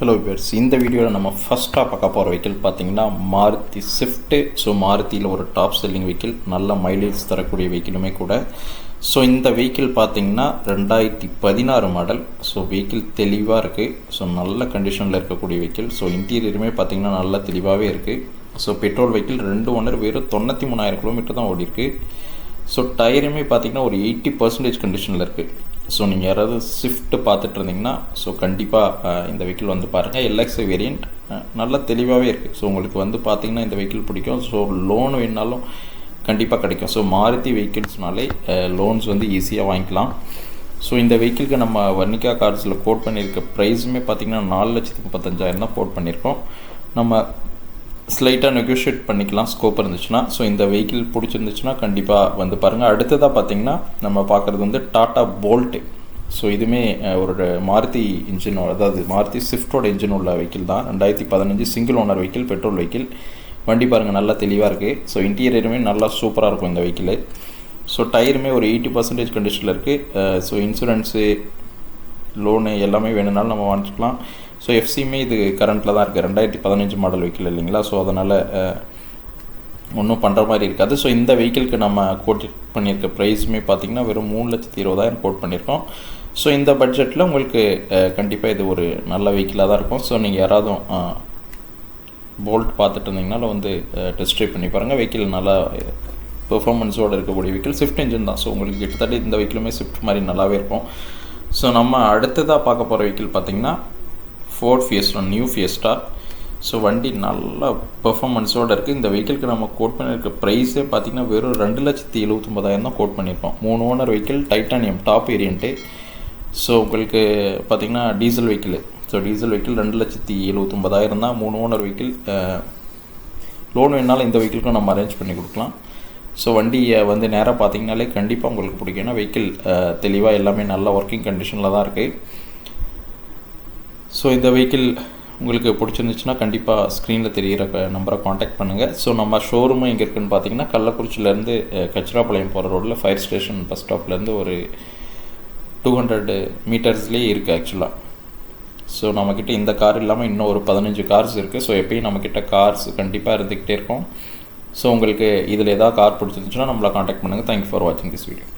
Hello viewers, இந்த வீடியோவில் நம்ம ஃபஸ்ட்டாக பார்க்க போகிற வெஹிக்கிள் பார்த்தீங்கன்னா மாருதி ஸ்விஃப்ட்டு. ஸோ மாருதியில் ஒரு டாப் செல்லிங் வெஹிக்கிள், நல்ல மைலேஜ் தரக்கூடிய வெஹிக்கிளுமே கூட. ஸோ இந்த வெஹிக்கிள் பார்த்தீங்கன்னா 2016 மாடல். ஸோ வெஹிக்கிள் தெளிவாக இருக்குது. ஸோ நல்ல கண்டிஷனில் இருக்கக்கூடிய வெஹிக்கிள். ஸோ இன்டீரியருமே பார்த்தீங்கன்னா நல்லா தெளிவாகவே இருக்குது. ஸோ பெட்ரோல் வெஹிக்கிள் 2 ஓனர், வெறும் 93,000 கிலோமீட்டர் தான் ஓடிருக்கு. ஸோ டயருமே பார்த்தீங்கன்னா ஒரு 80% கண்டிஷனில் இருக்குது. ஸோ நீங்கள் யாராவது ஸ்விஃப்ட் பார்த்துட்டு இருந்தீங்கன்னா ஸோ கண்டிப்பாக இந்த வெஹிக்கிள் வந்து பாருங்கள். எல்எக்ஸ் வேரியண்ட் நல்லா தெளிவாகவே இருக்குது. ஸோ உங்களுக்கு வந்து பார்த்திங்கன்னா இந்த வெஹிக்கிள் பிடிக்கும். ஸோ லோன் வேணுனாலும் கண்டிப்பாக கிடைக்கும். ஸோ மாருதி வெஹிக்கிள்ஸ்னாலே லோன்ஸ் வந்து ஈஸியாக வாங்கிக்கலாம். ஸோ இந்த வெஹிக்கிளுக்கு நம்ம வர்ணிகா கார்ஸில் கோட் பண்ணியிருக்க ப்ரைஸுமே பார்த்திங்கன்னா 4,35,000 தான் கோட் பண்ணியிருக்கோம். நம்ம ஸ்லைட்டாக நெகோஷியேட் பண்ணிக்கலாம் ஸ்கோப் இருந்துச்சுன்னா. ஸோ இந்த வெஹிக்கிள் பிடிச்சிருந்துச்சுன்னா கண்டிப்பாக வந்து பாருங்கள். அடுத்ததாக பார்த்திங்கன்னா நம்ம பார்க்குறது வந்து டாட்டா போல்ட்டு. ஸோ இதுவுமே ஒரு மாருதி இன்ஜின், அதாவது மாருதி ஸ்விஃப்டோட இன்ஜின் உள்ள வெஹிக்கிள் தான். 2015 single owner vehicle, petrol vehicle. வண்டி பாருங்கள் நல்லா தெளிவாக இருக்குது. ஸோ இன்டீரியருமே நல்லா சூப்பராக இருக்கும் இந்த வெஹிக்கிள். ஸோ டயருமே ஒரு 80% கண்டிஷனில் இருக்குது. ஸோ இன்சூரன்ஸு, லோனு எல்லாமே வேணுனாலும் நம்ம வாங்கிக்கலாம். ஸோ எஃப்சியுமே இது கரண்ட்டில் தான் இருக்குது. 2015 மாடல் வெஹிக்கிள் இல்லைங்களா. ஸோ அதனால் ஒன்றும் பண்ணுற மாதிரி இருக்காது. ஸோ இந்த வெஹிக்கிளுக்கு நம்ம கோட் பண்ணியிருக்க ப்ரைஸுமே பார்த்திங்கன்னா வெறும் 3,20,000 கோட் பண்ணியிருக்கோம். ஸோ இந்த பட்ஜெட்டில் உங்களுக்கு கண்டிப்பாக இது ஒரு நல்ல வெஹிக்கிளாக தான் இருக்கும். ஸோ நீங்கள் யாராவது போல்ட் பார்த்துட்டு இருந்தீங்கனால வந்து டெஸ்ட் ட்ரைவ் பண்ணி பாருங்கள். வெஹிக்கிள் நல்லா பெர்ஃபார்மன்ஸோடு இருக்கக்கூடிய வெஹிக்கிள், ஸ்விஃப்ட் இன்ஜின் தான். ஸோ உங்களுக்கு கிட்டத்தட்ட இந்த வெஹிக்கிளுமே ஸ்விஃப்ட் மாதிரி நல்லாவே இருக்கும். ஸோ நம்ம அடுத்ததாக பார்க்க போகிற வெஹிக்கிள் பார்த்திங்கன்னா fort Fiesta, new Fiesta. So வண்டி நல்ல பெர்ஃபார்மன்ஸோடு இருக்குது. இந்த வெஹிக்கிளுக்கு நம்ம கோட் பண்ணியிருக்க ப்ரைஸே பார்த்திங்கன்னா வெறும் 2,79,000 தான் கோட் பண்ணியிருக்கோம். 3 owner vehicle, titanium top variant. So உங்களுக்கு பார்த்திங்கன்னா diesel vehicle. So diesel vehicle 2,79,000 தான். 3 ஓனர் வெஹிக்கிள். லோன் வேணாலும் இந்த வெஹிக்கிளுக்கும் நம்ம அரேஞ்ச் பண்ணி கொடுக்கலாம். ஸோ வண்டியை வந்து நேராக பார்த்திங்கனாலே கண்டிப்பாக உங்களுக்கு பிடிக்கும். ஏன்னா வெஹிக்கிள் தெளிவாக எல்லாமே நல்ல ஒர்க்கிங் கண்டிஷனில் தான் இருக்குது. ஸோ இந்த வெஹிக்கிள் உங்களுக்கு பிடிச்சிருந்துச்சுன்னா கண்டிப்பாக ஸ்க்ரீனில் தெரிகிற நம்பரை காண்டாக்ட் பண்ணுங்கள். ஸோ நம்ம ஷோரூமும் எங்கே இருக்குதுன்னு பார்த்தீங்கன்னா கள்ளக்குறிச்சியிலேருந்து கச்சிராப்பாளையம் போகிற ரோட்டில் ஃபயர் ஸ்டேஷன் பஸ் ஸ்டாப்லேருந்து ஒரு 200 மீட்டர்ஸ்லேயே இருக்குது ஆக்சுவலாக. ஸோ நம்மக்கிட்ட இந்த கார் இல்லாமல் இன்னும் ஒரு 15 கார்ஸ் இருக்குது. ஸோ எப்பயும் நம்மக்கிட்ட கார்ஸ் கண்டிப்பாக இருந்துக்கிட்டே இருக்கும். ஸோ உங்களுக்கு இதில் ஏதாவது கார் பிடிச்சிருந்துச்சுன்னா நம்மளை காண்டாக்ட் பண்ணுங்கள். தேங்க்யூ ஃபார் வாட்சிங் திஸ் வீடியோ.